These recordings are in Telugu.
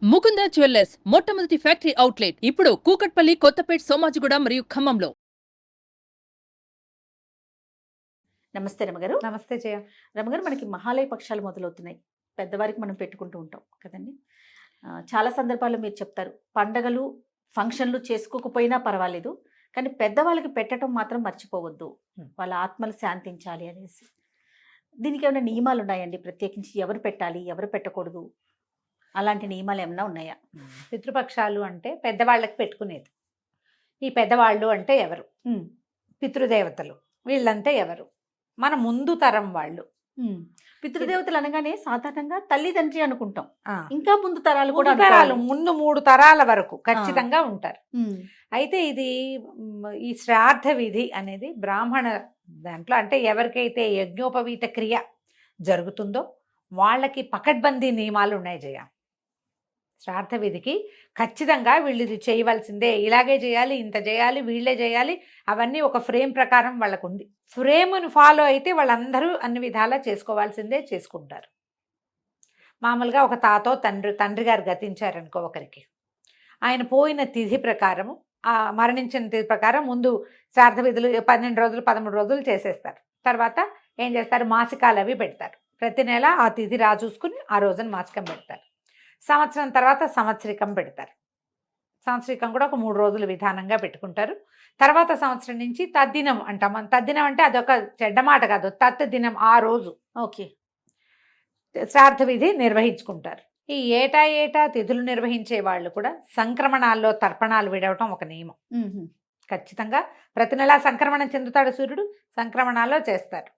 ముకుంద జ్యువెల్లర్స్ మొట్టమొదటి ఫ్యాక్టరీ అవుట్లెట్ ఇప్పుడు కూకట్పల్లి, కొత్తపేట్, సోమాజిగూడ మరియు ఖమ్మంలో. నమస్తే రమగారు. నమస్తే జయ. రమగారు, మనకి మహాలయ పక్షాలు మొదలవుతున్నాయి. పెద్దవారికి మనం పెట్టుకుంటూ ఉంటాం కదండి. చాలా సందర్భాల్లో మీరు చెప్తారు, పండగలు ఫంక్షన్లు చేసుకోకపోయినా పర్వాలేదు, కానీ పెద్దవాళ్ళకి పెట్టడం మాత్రం మర్చిపోవద్దు, వాళ్ళ ఆత్మలు శాంతించాలి అనేసి. దీనికి ఏమైనా నియమాలు ఉన్నాయండి? ప్రత్యేకించి ఎవరు పెట్టాలి, ఎవరు పెట్టకూడదు, అలాంటి నియమాలు ఏమైనా ఉన్నాయా? పితృపక్షాలు అంటే పెద్దవాళ్ళకి పెట్టుకునేది. ఈ పెద్దవాళ్ళు అంటే ఎవరు? పితృదేవతలు. వీళ్ళంటే ఎవరు? మన ముందు తరం వాళ్ళు. పితృదేవతలు అనగానే సాధారణంగా తల్లిదండ్రి అనుకుంటాం. ఇంకా ముందు తరాలు కూడా, ముందు 3 తరాల వరకు ఖచ్చితంగా ఉంటారు. అయితే ఇది ఈ శ్రాద్ధ విధి అనేది బ్రాహ్మణ దాంట్లో, అంటే ఎవరికైతే యజ్ఞోపవీత క్రియ జరుగుతుందో వాళ్ళకి పకడ్బందీ నియమాలు ఉన్నాయి జయ. శ్రాద్ధ విధికి ఖచ్చితంగా వీళ్ళు ఇది చేయవలసిందే, ఇలాగే చేయాలి, ఇంత చేయాలి, వీళ్ళే చేయాలి, అవన్నీ ఒక ఫ్రేమ్ ప్రకారం వాళ్ళకు ఉంది. ఫ్రేమ్ను ఫాలో అయితే వాళ్ళందరూ అన్ని విధాలా చేసుకోవాల్సిందే, చేసుకుంటారు. మామూలుగా ఒక తాతో తండ్రి గారు గతించారనుకో ఒకరికి, ఆయన పోయిన తిథి ప్రకారము, ఆ మరణించిన తిథి ప్రకారం ముందు శ్రాద్ధ విధులు 12 రోజులు 13 రోజులు చేసేస్తారు. తర్వాత ఏం చేస్తారు, మాసికాలు అవి పెడతారు. ప్రతి నెల ఆ తిథి చూసుకుని ఆ రోజున మాసికం పెడతారు. సంవత్సరం తర్వాత సంవత్సరికం పెడతారు. సంవత్సరికం కూడా ఒక 3 రోజులు విధానంగా పెట్టుకుంటారు. తర్వాత సంవత్సరం నుంచి తద్దినం అంటాం. తద్దినం అంటే అదొక చెడ్డ మాట కాదు, తద్దినం ఆ రోజు ఓకే శ్రాద్ధ విధి నిర్వహించుకుంటారు. ఈ ఏటా తిథులు నిర్వహించే వాళ్ళు కూడా సంక్రమణాల్లో తర్పణాలు విడవటం ఒక నియమం. ఖచ్చితంగా ప్రతి నెలా సంక్రమణం చెందుతాడు సూర్యుడు, సంక్రమణాల్లో చేస్తారు.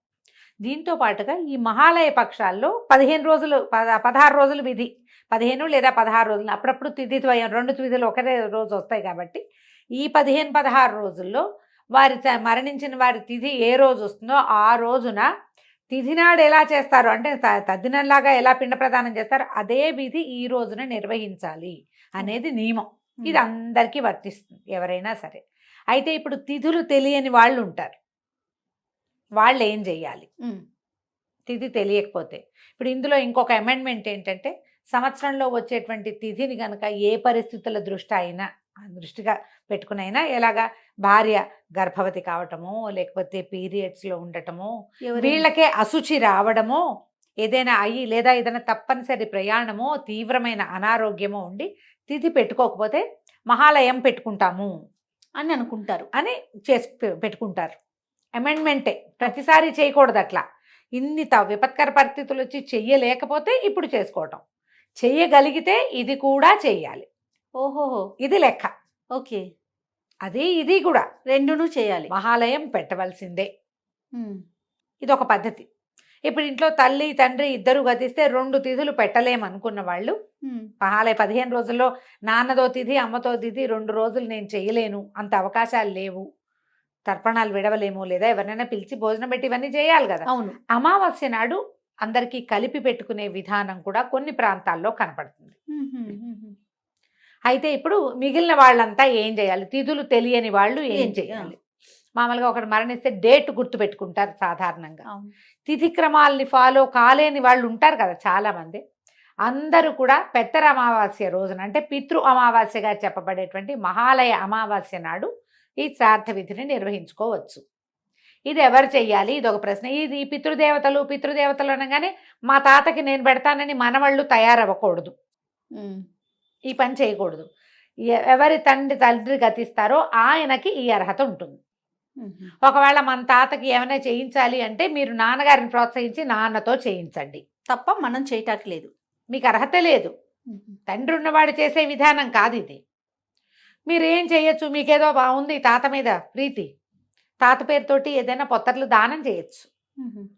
దీంతో పాటుగా ఈ మహాలయ పక్షాల్లో 15 రోజులు 16 రోజులు విధి, 15 లేదా 16 రోజులు, అప్పుడప్పుడు తిథి ద్వయం 2 తిథులు ఒకటే రోజు వస్తాయి కాబట్టి ఈ 15-16 రోజుల్లో వారి మరణించిన వారి తిథి ఏ రోజు వస్తుందో ఆ రోజున తిథి నాడు ఎలా చేస్తారు అంటే తద్దినంలాగా ఎలా పిండ ప్రదానం చేస్తారో అదే విధి ఈ రోజున నిర్వహించాలి అనేది నియమం. ఇది అందరికీ వర్తిస్తుంది, ఎవరైనా సరే. అయితే ఇప్పుడు తిథులు తెలియని వాళ్ళు ఉంటారు, వాళ్ళు ఏం చెయ్యాలి తిథి తెలియకపోతే? ఇప్పుడు ఇందులో ఇంకొక అమెండ్మెంట్ ఏంటంటే, సంవత్సరంలో వచ్చేటువంటి తిథిని కనుక ఏ పరిస్థితుల దృష్టిగా పెట్టుకునైనా, ఎలాగా భార్య గర్భవతి కావటమో, లేకపోతే పీరియడ్స్లో ఉండటమో, వీళ్ళకే అశుచి రావడమో, ఏదైనా అయ్యి, లేదా ఏదైనా తప్పనిసరి ప్రయాణమో, తీవ్రమైన అనారోగ్యమో ఉండి తిథి పెట్టుకోకపోతే మహాలయం పెట్టుకుంటాము అని అనుకుంటారు, అని పెట్టుకుంటారు. అమెండ్మెంటే, ప్రతిసారి చేయకూడదు అట్లా. ఇన్ని విపత్కర పరిస్థితులు వచ్చి చెయ్యలేకపోతే ఇప్పుడు చేసుకోవటం, చెయ్యగలిగితే ఇది కూడా చెయ్యాలి. ఓహోహో, ఇది లెక్క. ఓకే, అది ఇది కూడా రెండును చేయాలి, మహాలయం పెట్టవలసిందే. ఇది ఒక పద్ధతి. ఇప్పుడు ఇంట్లో తల్లి తండ్రి ఇద్దరు గతిస్తే 2 తిథులు పెట్టలేమనుకున్న వాళ్ళు, మహాలయ 15 రోజుల్లో నాన్నదో తిథి అమ్మతో తిథి 2 రోజులు నేను చేయలేను, అంత అవకాశాలు లేవు, తర్పణాలు విడవలేము, లేదా ఎవరినైనా పిలిచి భోజనం పెట్టి ఇవన్నీ చేయాలి కదా. అవును, అమావాస్య నాడు అందరికీ కలిపి పెట్టుకునే విధానం కూడా కొన్ని ప్రాంతాల్లో కనపడుతుంది. అయితే ఇప్పుడు మిగిలిన వాళ్ళంతా ఏం చేయాలి? తిథులు తెలియని వాళ్ళు ఏం చేయాలి? మామూలుగా ఒకటి మరణిస్తే డేట్ గుర్తు పెట్టుకుంటారు సాధారణంగా. తిథి క్రమాలని ఫాలో కాలేని వాళ్ళు ఉంటారు కదా చాలా మంది. అందరూ కూడా పెత్తర అమావాస్య రోజున, అంటే పితృ అమావాస్యగా చెప్పబడేటువంటి మహాలయ అమావాస్య నాడు ఈ శ్రాద్ధ విధిని నిర్వహించుకోవచ్చు. ఇది ఎవరు చెయ్యాలి? ఇది ఒక ప్రశ్న. ఇది పితృదేవతలు అనగానే మా తాతకి నేను పెడతానని మనవాళ్ళు తయారవ్వకూడదు, ఈ పని చేయకూడదు. ఎవరి తండ్రి గతిస్తారో ఆయనకి ఈ అర్హత ఉంటుంది. ఒకవేళ మన తాతకి ఏమైనా చేయించాలి అంటే మీరు నాన్నగారిని ప్రోత్సహించి నాన్నతో చేయించండి తప్ప మనం చేయటానికి లేదు, మీకు అర్హత లేదు. తండ్రి ఉన్నవాడు చేసే విధానం కాదు ఇది. మీరు ఏం చేయొచ్చు, మీకేదో బాగుంది తాత మీద ప్రీతి, తాత పేరుతోటి ఏదైనా పొత్తర్లు దానం చేయొచ్చు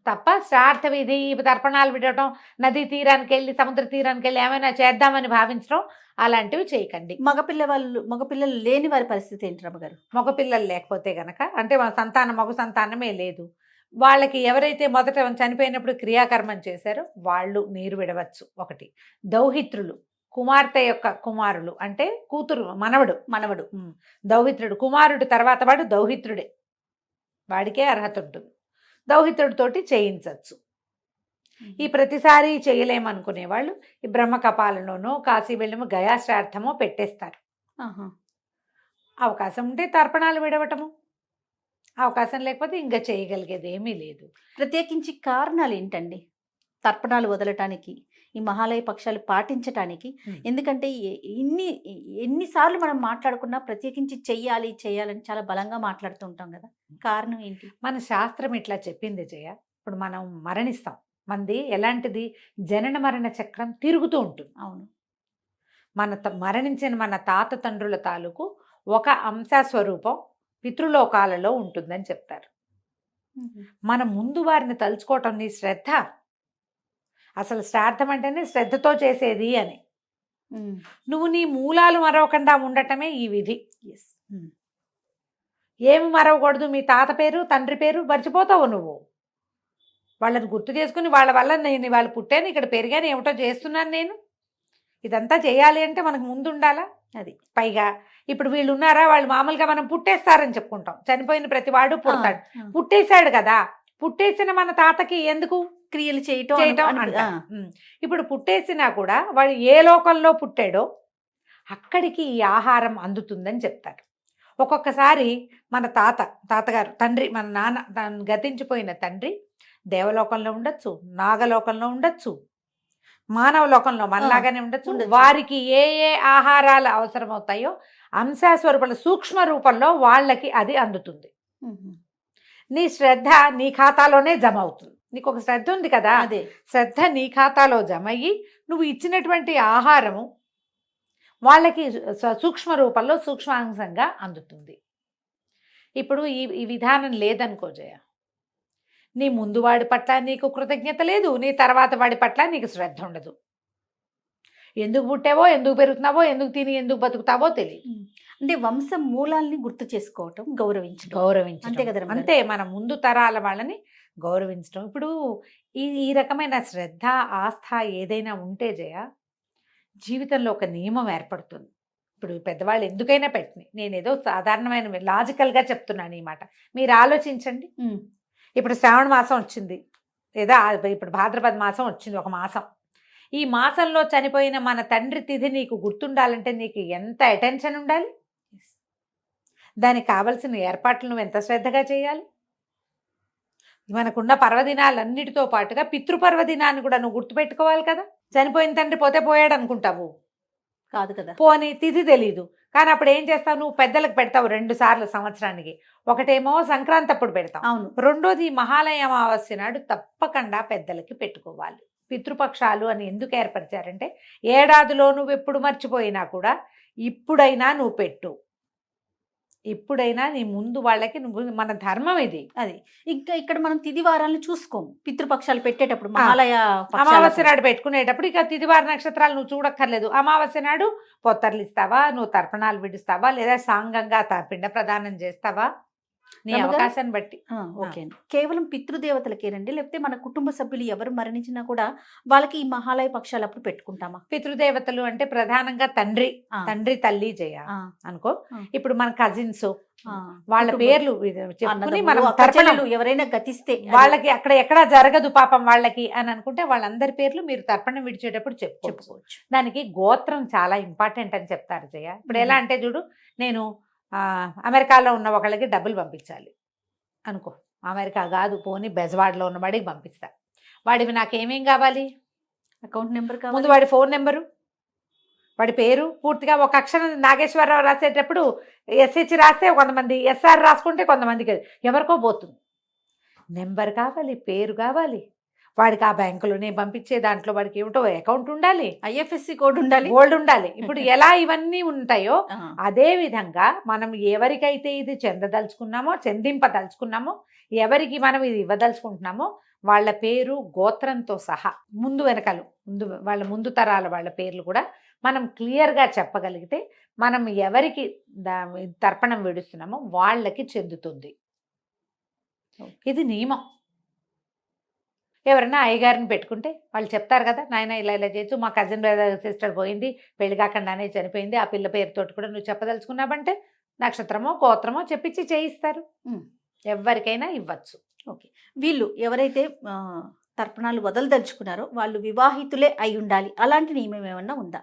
తప్ప శ్రాద్ధ విధి, తర్పణాలు విడటం, నదీ తీరానికి వెళ్ళి సముద్ర తీరానికి వెళ్ళి ఏమైనా చేద్దామని భావించడం అలాంటివి చేయకండి. మగపిల్లలు లేని వారి పరిస్థితి ఏంటి రమ్మగారు? మగపిల్లలు లేకపోతే గనక, అంటే మగ సంతానమే లేదు, వాళ్ళకి ఎవరైతే మొదట చనిపోయినప్పుడు క్రియాకర్మం చేశారో వాళ్ళు నీరు విడవచ్చు. ఒకటి దౌహిత్రులు, కుమార్తె యొక్క కుమారులు, అంటే కూతురు మనవడు దౌహిత్రుడు, కుమారుడు తర్వాత వాడు దౌహిత్రుడే, వాడికే అర్హత ఉంటుంది. దౌహిత్రుడితోటి చేయించవచ్చు. ఈ ప్రతిసారి చేయలేమనుకునే వాళ్ళు ఈ బ్రహ్మకపాలలోనో కాశీ వెళ్ళమో గయా శ్రాద్ధమో పెట్టేస్తారు. ఆహా. అవకాశం ఉంటే తర్పణాలు విడవటము, అవకాశం లేకపోతే ఇంకా చేయగలిగేది ఏమీ లేదు. ప్రత్యేకించి కారణాలు ఏంటండి తర్పణాలు వదలటానికి, ఈ మహాలయ పక్షాలు పాటించటానికి? ఎందుకంటే ఎన్నిసార్లు మనం మాట్లాడుకున్నా ప్రత్యేకించి చెయ్యాలి చెయ్యాలని చాలా బలంగా మాట్లాడుతూ ఉంటాం కదా, కారణం ఏంటి? మన శాస్త్రం ఇట్లా చెప్పింది జయ. ఇప్పుడు మనం మరణిస్తాం, మనది ఎలాంటిది, జనన మరణ చక్రం తిరుగుతూ ఉంటుంది. అవును. మరణించిన మన తాత తండ్రుల తాలూకు ఒక అంశ స్వరూపం పితృలోకాలలో ఉంటుందని చెప్తారు. మన ముందు వారిని తలుచుకోవటం నీ శ్రద్ధ. అసలు శ్రాద్ధం అంటేనే శ్రద్ధతో చేసేది అని. నువ్వు నీ మూలాలు మరవకుండా ఉండటమే ఈ విధి. ఏమి మరవకూడదు, మీ తాత పేరు తండ్రి పేరు మర్చిపోతావు నువ్వు. వాళ్ళని గుర్తు చేసుకుని వాళ్ళ వల్ల నేను వాళ్ళు పుట్టాను, ఇక్కడ పెరిగాను, ఏమిటో చేస్తున్నాను నేను, ఇదంతా చేయాలి అంటే మనకు ముందు ఉండాలా. అది పైగా ఇప్పుడు వీళ్ళు ఉన్నారా, వాళ్ళు మామూలుగా మనం పుట్టేస్తారని చెప్పుకుంటాం. చనిపోయిన ప్రతి వాడు పుడతాడు, పుట్టేశాడు కదా, పుట్టేసిన మన తాతకి ఎందుకు క్రియలు చేయటం అంట. ఇప్పుడు పుట్టేసినా కూడా వాడు ఏ లోకంలో పుట్టాడో అక్కడికి ఈ ఆహారం అందుతుందని చెప్తారు. ఒక్కొక్కసారి మన తాతగారు తండ్రి, మన నాన్న గతించిపోయిన తండ్రి దేవలోకంలో ఉండొచ్చు, నాగలోకంలో ఉండొచ్చు, మానవ లోకంలో మనలాగానే ఉండొచ్చు. వారికి ఏ ఏ ఆహారాలు అవసరమవుతాయో అంశాస్వరూపంలో సూక్ష్మ రూపంలో వాళ్ళకి అది అందుతుంది. నీ శ్రద్ధ నీ ఖాతాలోనే జమ అవుతుంది. నీకు ఒక శ్రద్ధ ఉంది కదా, అదే శ్రద్ధ నీ ఖాతాలో జమ అయ్యి నువ్వు ఇచ్చినటువంటి ఆహారము వాళ్ళకి సూక్ష్మ రూపంలో సూక్ష్మాంశంగా అందుతుంది. ఇప్పుడు ఈ విధానం లేదనుకో జయ, నీ ముందు వాడి పట్ల నీకు కృతజ్ఞత లేదు, నీ తర్వాత వాడి పట్ల నీకు శ్రద్ధ ఉండదు. ఎందుకు పుట్టావో, ఎందుకు పెరుగుతున్నావో, ఎందుకు తిని ఎందుకు బతుకుతావో తెలియదు. అంటే వంశం మూలాల్ని గుర్తు చేసుకోవటం, గౌరవించడం అంతే కదా. అంతే, మన ముందు తరాల వాళ్ళని గౌరవించడం. ఇప్పుడు ఈ రకమైన శ్రద్ధ ఆస్థ ఏదైనా ఉంటే జయ, జీవితంలో ఒక నియమం ఏర్పడుతుంది. ఇప్పుడు పెద్దవాళ్ళు ఎందుకైనా పెట్టినాయి, నేనేదో సాధారణమైన లాజికల్గా చెప్తున్నాను ఈ మాట, మీరు ఆలోచించండి. ఇప్పుడు శ్రావణ మాసం వచ్చింది, లేదా ఇప్పుడు భాద్రపద మాసం వచ్చింది, ఒక మాసం. ఈ మాసంలో చనిపోయిన మన తండ్రి తిథి నీకు గుర్తుండాలంటే నీకు ఎంత అటెన్షన్ ఉండాలి, దానికి కావలసిన ఏర్పాట్లు నువ్వు ఎంత శ్రద్ధగా చేయాలి. మనకున్న పర్వదినాలన్నిటితో పాటుగా పితృపర్వదినాన్ని కూడా నువ్వు గుర్తుపెట్టుకోవాలి కదా. చనిపోయిన తండ్రి పోతే పోయాడు అనుకుంటావు కాదు కదా, పోనీ తిథి తెలీదు, కానీ అప్పుడు ఏం చేస్తావు, నువ్వు పెద్దలకు పెడతావు 2 సార్లు సంవత్సరానికి. ఒకటేమో సంక్రాంతి అప్పుడు పెడతావు, అవును. రెండోది మహాలయ అమావాస్య నాడు తప్పకుండా పెద్దలకి పెట్టుకోవాలి. పితృపక్షాలు అని ఎందుకు ఏర్పరిచారంటే, ఏడాదిలో నువ్వు ఎప్పుడు మర్చిపోయినా కూడా ఇప్పుడైనా నువ్వు పెట్టు, ఇప్పుడైనా నీ ముందు వాళ్ళకి నువ్వు, మన ధర్మం ఇది. అది ఇంకా ఇక్కడ మనం తిథి వారాలను చూసుకోము, పితృపక్షాలు పెట్టేటప్పుడు మహాలయ అమావాస్య నాడు పెట్టుకునేటప్పుడు ఇక తిథివార నక్షత్రాలు నువ్వు చూడక్కర్లేదు. అమావాస్య నాడు పొత్తర్లు ఇస్తావా, నువ్వు తర్పణాలు విడుస్తావా, లేదా సాంగంగా పిండ ప్రదానం చేస్తావా, నీ అవకాశాన్ని బట్టి. ఓకే అండి. కేవలం పితృదేవతలకేనండి, లేకపోతే మన కుటుంబ సభ్యులు ఎవరు మరణించినా కూడా వాళ్ళకి ఈ మహాలయ పక్షాలు అప్పుడు పెట్టుకుంటామా? పితృదేవతలు అంటే ప్రధానంగా తండ్రి తల్లి జయ అనుకో. ఇప్పుడు మన కజిన్స్ వాళ్ళ పేర్లు చెప్పుకుని మనం తర్పణలు, ఎవరైనా గతిస్తే వాళ్ళకి అక్కడ ఎక్కడా జరగదు పాపం వాళ్ళకి అని అనుకుంటే వాళ్ళందరి పేర్లు మీరు తర్పణం విడిచేటప్పుడు చెప్పుకోవచ్చు. దానికి గోత్రం చాలా ఇంపార్టెంట్ అని చెప్తారు జయ. ఇప్పుడు ఎలా అంటే చూడు, నేను అమెరికాలో ఉన్న ఒకళ్ళకి డబ్బులు పంపించాలి అనుకో, అమెరికా కాదు పోనీ బెజవాడలో ఉన్న వాడికి పంపిస్తా. వాడివి నాకేమేం కావాలి, అకౌంట్ నెంబర్ కావాలి, ముందు వాడి ఫోన్ నెంబరు, వాడి పేరు పూర్తిగా. ఒక అక్షరం నాగేశ్వరరావు రాసేటప్పుడు ఎస్హెచ్ రాస్తే కొంతమంది, ఎస్ఆర్ రాసుకుంటే కొంతమందికి ఎవరికో పోతుంది. నెంబర్ కావాలి, పేరు కావాలి, వాడికి ఆ బ్యాంకులోనే పంపించే దాంట్లో వాడికి ఏమిటో అకౌంట్ ఉండాలి, IFSC కోడ్ ఉండాలి, గోల్డ్ ఉండాలి. ఇప్పుడు ఎలా ఇవన్నీ ఉంటాయో అదే విధంగా మనం ఎవరికైతే ఇది చెందింపదలుచుకున్నామో, ఎవరికి మనం ఇది ఇవ్వదలుచుకుంటున్నామో వాళ్ళ పేరు గోత్రంతో సహా ముందు వెనకాల వాళ్ళ ముందు తరాల వాళ్ళ పేర్లు కూడా మనం క్లియర్గా చెప్పగలిగితే మనం ఎవరికి తర్పణం విడుస్తున్నామో వాళ్ళకి చెందుతుంది. ఇది నియమం. ఎవరైనా అయ్యగారిని పెట్టుకుంటే వాళ్ళు చెప్తారు కదా, నాయన ఇలా ఇలా చేయొచ్చు, మా కజిన్ సిస్టర్ పోయింది, పెళ్లి కాకుండానే చనిపోయింది, ఆ పిల్ల పేరుతోటి కూడా నువ్వు చెప్పదలుచుకున్నావంటే నక్షత్రమో గోత్రమో చెప్పించి చేయిస్తారు. ఎవరికైనా ఇవ్వచ్చు. ఓకే. వీళ్ళు ఎవరైతే తర్పణాలు వదలదలుచుకున్నారో వాళ్ళు వివాహితులే అయి ఉండాలి, అలాంటి నియమం ఏమన్నా ఉందా?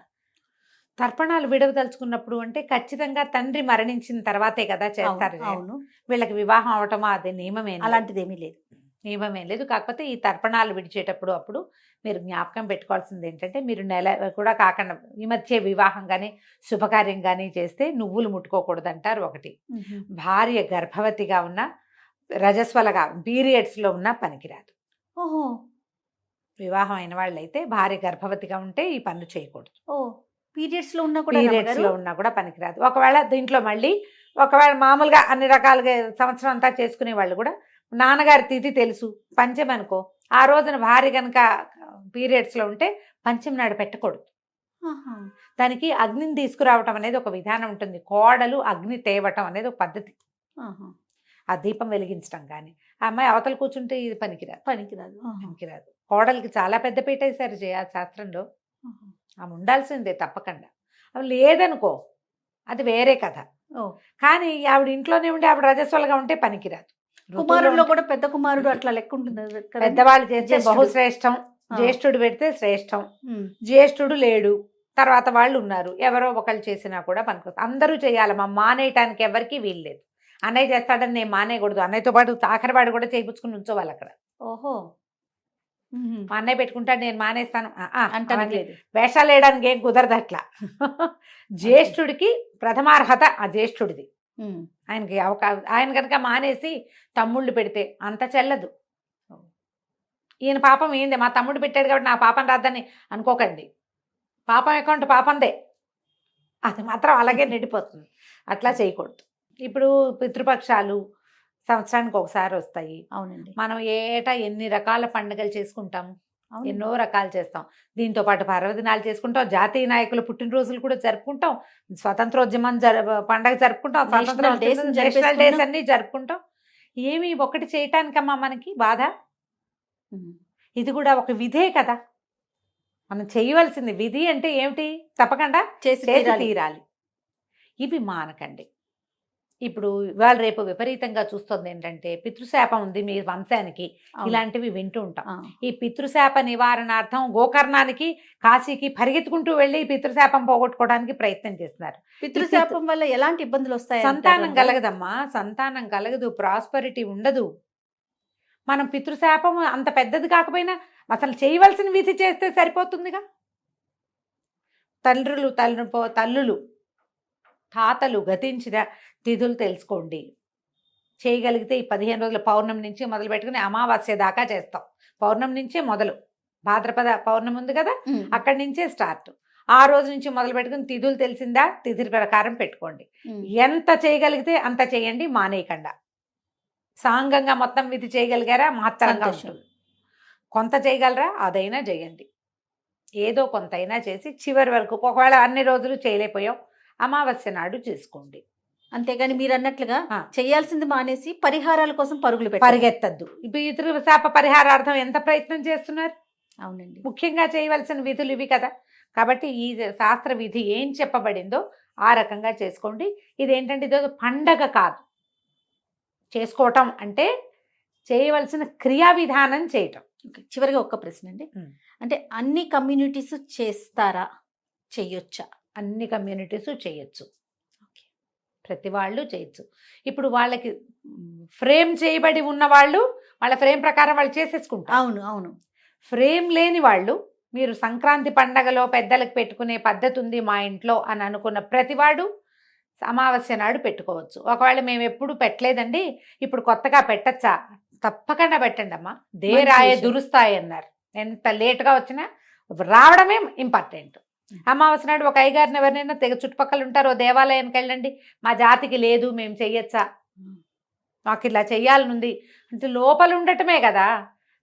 తర్పణాలు విడవదలుచుకున్నప్పుడు అంటే ఖచ్చితంగా తండ్రి మరణించిన తర్వాతే కదా చేస్తారు. అవును, వీళ్ళకి వివాహం అవటమా అది నియమమే, అలాంటిదేమీ లేదు. నియమమేం లేదు. కాకపోతే ఈ తర్పణాలు విడిచేటప్పుడు అప్పుడు మీరు జ్ఞాపకం పెట్టుకోవాల్సింది ఏంటంటే, మీరు నెల కూడా కాకుండా ఈ మధ్య వివాహం కానీ శుభకార్యం కానీ చేస్తే నువ్వులు ముట్టుకోకూడదు అంటారు ఒకటి. భార్య గర్భవతిగా ఉన్న రజస్వలగా పీరియడ్స్లో ఉన్న పనికిరాదు. ఓహో, వివాహం అయిన వాళ్ళైతే భార్య గర్భవతిగా ఉంటే ఈ పనులు చేయకూడదు. ఓ పీరియడ్స్ లో ఉన్నా కూడా పీరియడ్స్లో ఉన్నా కూడా పనికిరాదు. ఒకవేళ దీంట్లో మళ్ళీ ఒకవేళ మామూలుగా అన్ని రకాలుగా సంవత్సరం అంతా చేసుకునే వాళ్ళు కూడా నాన్నగారి తిథి తెలుసు పంచమి అనుకో, ఆ రోజున భార్య కనుక పీరియడ్స్లో ఉంటే పంచమి నాడు పెట్టకూడదు. ఆహా. దానికి అగ్నిని తీసుకురావటం అనేది ఒక విధానం ఉంటుంది. కోడలు అగ్ని తేవటం అనేది ఒక పద్ధతి. ఆహా. ఆ దీపం వెలిగించడం కానీ, ఆ అమ్మాయి అవతల కూర్చుంటే ఇది పనికిరాదు. పనికిరాదు. ఆహా. పనికిరాదు. కోడలికి చాలా పెద్ద పీట వేశారు ఆ శాస్త్రంలో. ఆహా. ఆమె ఉండాల్సిందే తప్పకుండా. అవి లేదనుకో అది వేరే కథ. ఓ, కానీ ఆవిడ ఇంట్లోనే ఉండి ఆవిడ రజస్వలుగా ఉంటే పనికిరాదు. కుమారుల్లో కూడా పెద్ద కుమారుడు అట్లా లెక్క ఉంటుంది కదా? పెద్దవాళ్ళు చేస్తే జ్యేష్ఠుడు. బహుశ్రేష్టం, ఆ. జ్యేష్ఠుడు పెడితే శ్రేష్టం. ఉమ్. జ్యేష్ఠుడు లేడు, తర్వాత వాళ్ళు ఉన్నారు, ఎవరో ఒకళ్ళు చేసినా కూడా పనికొస్తుంది. అందరూ చేయాలి, మా మానేయటానికి ఎవరికి వీలు లేదు. అన్నయ్య చేస్తాడని నేను మానేయకూడదు, అన్నయ్యతో పాటు ఆఖరివాడు కూడా చేయించుకుని ఉంచోవాలి అక్కడ. ఓహో. ఉహుం. మా అన్నయ్య పెట్టుకుంటాడు నేను మానేస్తాను అంటానికి అవన్నీ లేదు. వేషాలు వేయడానికి ఏం కుదరదు అట్లా. జ్యేష్ఠుడికి ప్రథమార్హత ఆ జ్యేష్ఠుడిది. ఉమ్. ఆయనకి ఆయన కనుక మానేసి తమ్ముళ్ళు పెడితే అంత చెల్లదు. ఈయన పాపం ఏంది, మా తమ్ముడు పెట్టాడు కాబట్టి నా పాపం రాదని అనుకోకండి. పాపం అకౌంట్ పాపందే, అది మాత్రం అలాగే నిండిపోతుంది. అట్లా చేయకూడదు. ఇప్పుడు పితృపక్షాలు సంవత్సరానికి ఒకసారి వస్తాయి. అవునండి. మనం ఏటా ఎన్ని రకాల పండుగలు చేసుకుంటాము, అవును. ఎన్నో రకాలు చేస్తాం. దీంతో పాటు పర్వదినాలు చేసుకుంటాం, జాతీయ నాయకుల పుట్టినరోజులు కూడా జరుపుకుంటాం, స్వతంత్రోద్యమం పండగ జరుపుకుంటాం, స్వతంత్ర నేషనల్ డేస్ నేషనల్ డేస్ జరిపేసుకుంటాం. అన్ని జరుపుకుంటాం. ఏమి ఒకటి చేయటానికమ్మా మనకి బాధ? ఉమ్. ఇది కూడా ఒక విధే కదా. మనం చేయవలసింది విధి అంటే ఏమిటి, తప్పకుండా చేసి చేసి తీరాలి. తీరాలి. ఇవి మానకండి. ఇప్పుడు ఇవాళ రేపు విపరీతంగా చూస్తుంది ఏంటంటే, పితృశాపం ఉంది మీ వంశానికి, అవును. ఇలాంటివి వింటూ ఉంటాం. ఆ. ఈ పితృశాప నివారణార్థం గోకర్ణానికి కాశీకి పరిగెత్తుకుంటూ వెళ్ళి ఈ పితృశాపం పోగొట్టుకోవడానికి ప్రయత్నం చేస్తున్నారు. పితృశాపం వల్ల ఎలాంటి ఇబ్బందులు వస్తాయి? సంతానం కలగదమ్మా, సంతానం కలగదు, ప్రాస్పరిటీ ఉండదు. మనం పితృశాపం అంత పెద్దది కాకపోయినా అసలు చేయవలసిన విధి చేస్తే సరిపోతుందిగా. తల్లులు తాతలు గతించిన తిథులు తెలుసుకోండి. చేయగలిగితే ఈ 15 రోజుల పౌర్ణమి నుంచి మొదలు పెట్టుకుని అమావాస్య దాకా చేస్తాం. పౌర్ణమి నుంచే మొదలు, భాద్రపద పౌర్ణమి ఉంది కదా, ఉమ్. అక్కడి నుంచే స్టార్ట్. ఆ రోజు నుంచి మొదలు పెట్టుకుని తిథులు తెలిసిందా, తిథి ప్రకారం పెట్టుకోండి. ఉమ్. ఎంత చేయగలిగితే అంత చేయండి, మానేయకుండా. సాంగంగా మొత్తం విధి చేయగలిగారా మహత్తరంగా సంతోషం. ఉంటుంది. కొంత చేయగలరా అదైనా చేయండి. ఏదో కొంతైనా చేసి చివరి వరకు, ఒకవేళ అన్ని రోజులు చేయలేకపోయాం, అమావాస్య నాడు చేసుకోండి. అంతేగాని మీరు అన్నట్లుగా ఆ. చేయాల్సింది మానేసి పరిహారాల కోసం పరుగులు పెట్టారు. పరిగెత్తద్దు. ఇప్పుడు పితృశాప పరిహారార్థం ఎంత ప్రయత్నం చేస్తున్నారు. అవునండి. ముఖ్యంగా చేయవలసిన విధులు ఇవి కదా. కాబట్టి ఈ శాస్త్ర విధి ఏం చెప్పబడిందో ఆ రకంగా చేసుకోండి. ఇదేంటంటే ఇదో పండగ కాదు. చేసుకోవటం అంటే చేయవలసిన క్రియా విధానం చేయటం. ఓకే. చివరిగా ఒక్క ప్రశ్న అండి. ఉమ్. అంటే అన్ని కమ్యూనిటీస్ చేస్తారా, చెయ్యొచ్చా? అన్ని కమ్యూనిటీస్ చేయొచ్చు, ప్రతి వాళ్ళు చేయొచ్చు. ఇప్పుడు వాళ్ళకి ఫ్రేమ్ చేయబడి ఉన్న వాళ్ళు వాళ్ళ ఫ్రేమ్ ప్రకారం వాళ్ళు చేసేసుకుంటారు. అవును, అవును. ఫ్రేమ్ లేని వాళ్ళు, మీరు సంక్రాంతి పండగలో పెద్దలకు పెట్టుకునే పద్ధతి ఉంది మా ఇంట్లో అని అనుకున్న ప్రతివాడు అమావాస్య నాడు పెట్టుకోవచ్చు. ఒకవేళ మేము ఎప్పుడు పెట్టలేదండి, ఇప్పుడు కొత్తగా పెట్టచ్చా? తప్పకుండా పెట్టండి అమ్మా. దేరాయ విషయం. దురుస్తాయి అన్నారు. ఎంత లేటుగా వచ్చినా రావడమే ఇంపార్టెంట్. అమావాస్య నాడు ఒక అయ్యగారిని ఎవరినైనా తెగ చుట్టుపక్కల ఉంటారో దేవాలయానికి వెళ్ళండి, మా జాతికి లేదు మేము చెయ్యొచ్చా, మాకు ఇలా చెయ్యాలనుంది అంటే లోపల ఉండటమే కదా.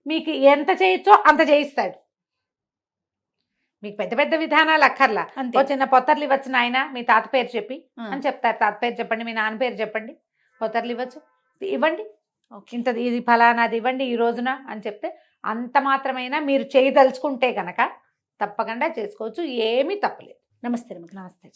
మీకు ఎంత చేయొచ్చో అంత చేయిస్తాడు. మీకు పెద్ద పెద్ద విధానాలు అక్కర్లా. అంతే. ఓ చిన్న పొత్తర్లు ఇవ్వచ్చు నాయన మీ తాత పేరు చెప్పి ఆ. అని చెప్తారు. తాత పేరు చెప్పండి, మీ నాన్న పేరు చెప్పండి, పొత్తర్లు ఇవ్వచ్చు, ఇవ్వండి, ఓకే. ఇంత ఇది ఫలానాది ఇవ్వండి ఈ రోజున అని చెప్తే అంత మాత్రమైనా మీరు చేయదలుచుకుంటే కనుక తప్పకుండా చేసుకోవచ్చు. ఏమీ తప్పలేదు. నమస్తే. నమస్తే.